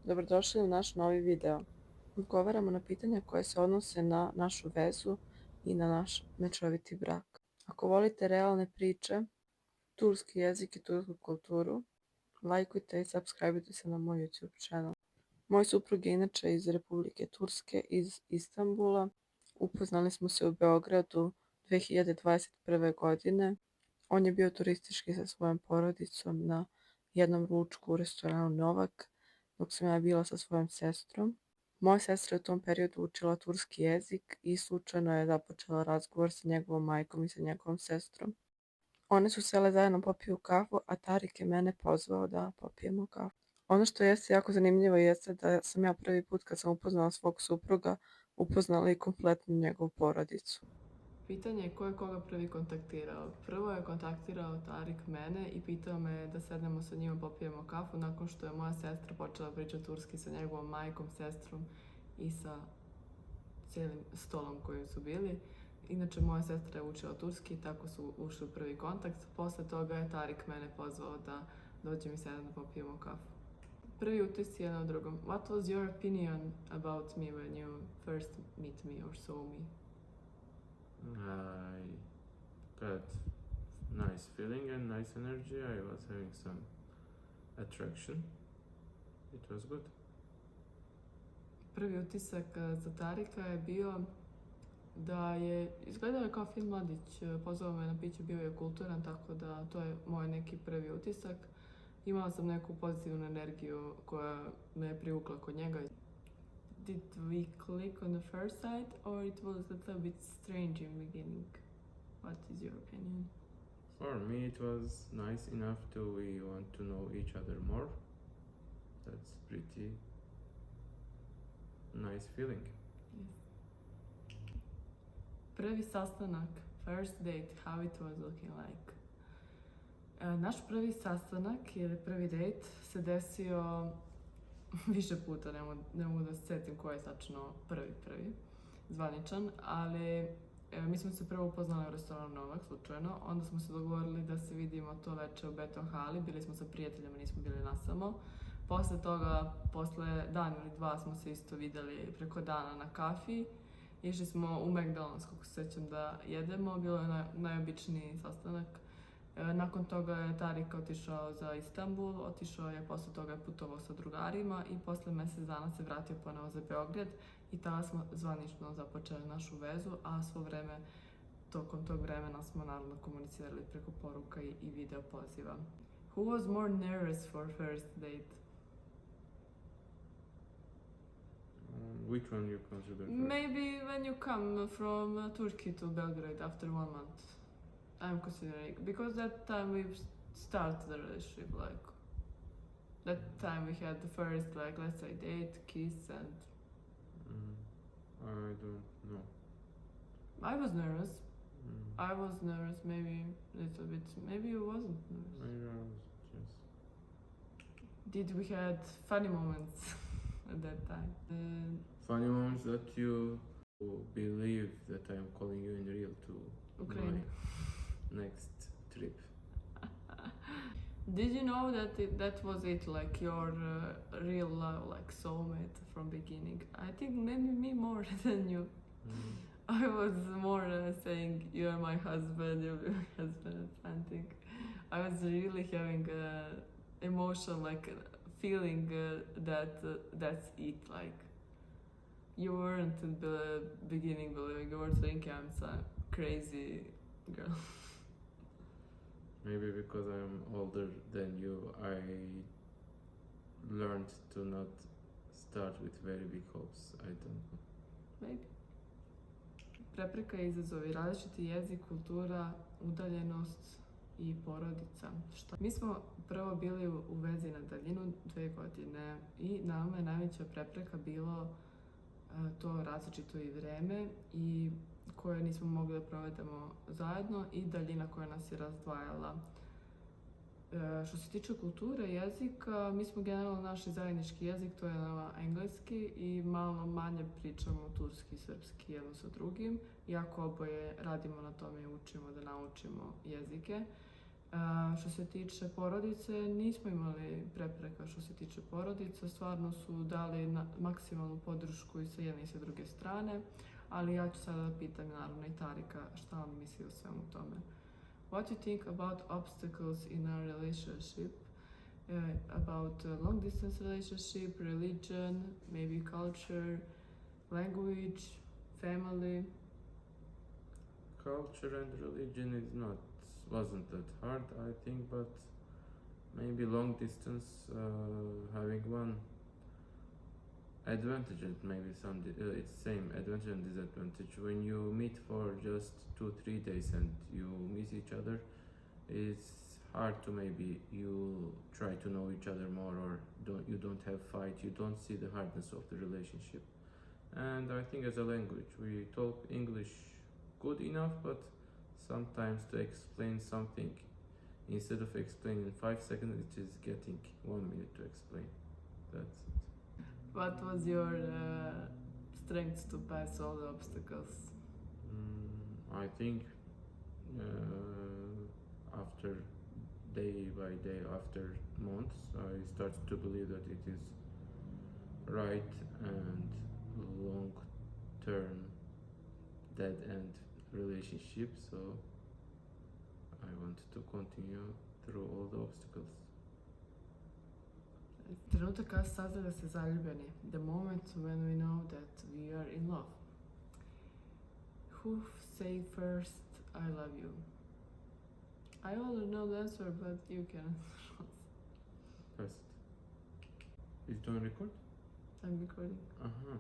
Dobrodošli u naš novi video. Odgovaramo na pitanja koje se odnose na našu vezu i na naš mečoviti brak. Ako volite realne priče, turski jezik i tursku kulturu, lajkujte i subscribeujte se na moj YouTube channel. Moj suprug je inače iz Republike Turske, iz Istanbula. Upoznali smo se u Beogradu 2021. godine. On je bio turistički sa svojom porodicom na jednom ručku u restoranu Novak, dok sam ja bila sa svojom sestrom. Moja sestra je u tom periodu učila turski jezik i slučajno je započela razgovor sa njegovom majkom i sa njegovom sestrom. One su sele zajedno popiju kafu, a Tarik je mene pozvao da popijemo kafu. Ono što jeste jako zanimljivo jeste da sam ja prvi put kad sam upoznala svog supruga, upoznala i kompletnu njegovu porodicu. Pitanje je ko je koga prvi kontaktirao. Prvo je kontaktirao Tarik mene i pitao me da sednemo sa njima popijemo kafu nakon što je moja sestra počela pričati turski sa njegovom majkom, sestrom i sa cijelim stolom kojim su bili. Inače, moja sestra je učila turski i tako su ušli u prvi kontakt. Posle toga je Tarik mene pozvao da dođem i sedem da popijemo kafu. Prvi utis jedan od drugom. What was your opinion about me when you first meet me or saw me? I got nice feeling and nice energy. I was having some attraction. It was good. Prvi utisak za Tarika je bio da je izgledao kao fin mladić, pozvao me na piće, bio je kulturan, tako da to je moj neki prvi utisak. Imala sam neku pozitivnu energiju koja me je privukla kod njega. Did we click on the first sight or it was a little bit strange in the beginning? What is your opinion? For me, it was nice enough to we want to know each other more. That's pretty nice feeling. Yes. Prvi sastanak, first date, how it was looking like? Naš prvi sastanak ili prvi date se desio više puta, ne mogu da se sjetim ko je tačno prvi zvaničan, ali mi smo se prvo upoznali u restoranu Novak slučajno, onda smo se dogovorili da se vidimo to veče u Beton hali, bili smo sa prijateljima, nismo bili nasamo. Posle toga, posle dan ili dva smo se isto vidjeli preko dana na kafi. Išli smo u McDonald's, kako se sjećam, da jedemo, bilo je najobičniji sastanak. Nakon toga je Tarik otišao za Istanbul, otišao je, posle toga je putovao sa drugarima i posle mjesec dana se vratio ponovo za Beograd i tada smo zvanično započeli našu vezu, a svo vreme, tokom tog vremena smo naravno komunicirali preko poruka i video poziva. Who was more nervous for first date? Which one you consider first? Maybe when you come from Turkey to Belgrade after 1 month. I'm considering, because that time we started the relationship, like, that time we had the first, like, let's say, date, kiss, and... I don't know. I was nervous. I was nervous, maybe a little bit. Maybe you wasn't nervous. Maybe I was, yes. Did we had funny moments at that time? Funny moments that you believe that I'm calling you in real to Ukraine. my next trip. Did you know that that was it, like your real love, like soulmate from beginning? I think maybe me more than you. I was more saying you're my husband, you're my husband, and something. I was really having emotion, like feeling that that's it. Like you weren't at the beginning believing, you were thinking I'm some crazy girl. Maybe because I'm older than you, I learned to not start with very big hopes. I don't know. Maybe. Prepreka i izazovi, različiti jezik, kultura, udaljenost i porodica. Mi smo prvo bili u vezi na daljinu 2 godine i nama je najveća prepreka bilo to različito i vreme i koje nismo mogli da provedemo zajedno i daljina koja nas je razdvajala. Što se tiče kulture, jezika, mi smo generalno našli zajednički jezik, to je engleski i malo manje pričamo turski i srpski jedno sa drugim, iako oboje radimo na tome i učimo da naučimo jezike. Što se tiče porodice, nismo imali prepreka što se tiče porodice, stvarno su dali maksimalnu podršku i sa jedne i sa druge strane, ali ja ću sada da pitam naravno i Tarika šta on misli o svemu tome. What do you think about obstacles in our relationship? About long distance relationship, religion, maybe culture, language, family? Culture and religion wasn't that hard, I think, but maybe long distance having one advantage and maybe it's same advantage and disadvantage. When you meet for just 2-3 days and you miss each other, it's hard to maybe you try to know each other more, or you don't have fight, you don't see the hardness of the relationship. And I think as a language we talk English good enough, but sometimes to explain something, instead of explaining in 5 seconds, it is getting 1 minute to explain. That's it. What was your strength to pass all the obstacles? I think after day by day, after months, I started to believe that it is right and long term dead end relationship, so I wanted to continue through all the obstacles. Trenutak kada saznali da ste zaljubljeni. The moment when we know that we are in love. Who say first I love you? I already know the answer, but you can. First. Is it on record? I'm recording. Uh-huh.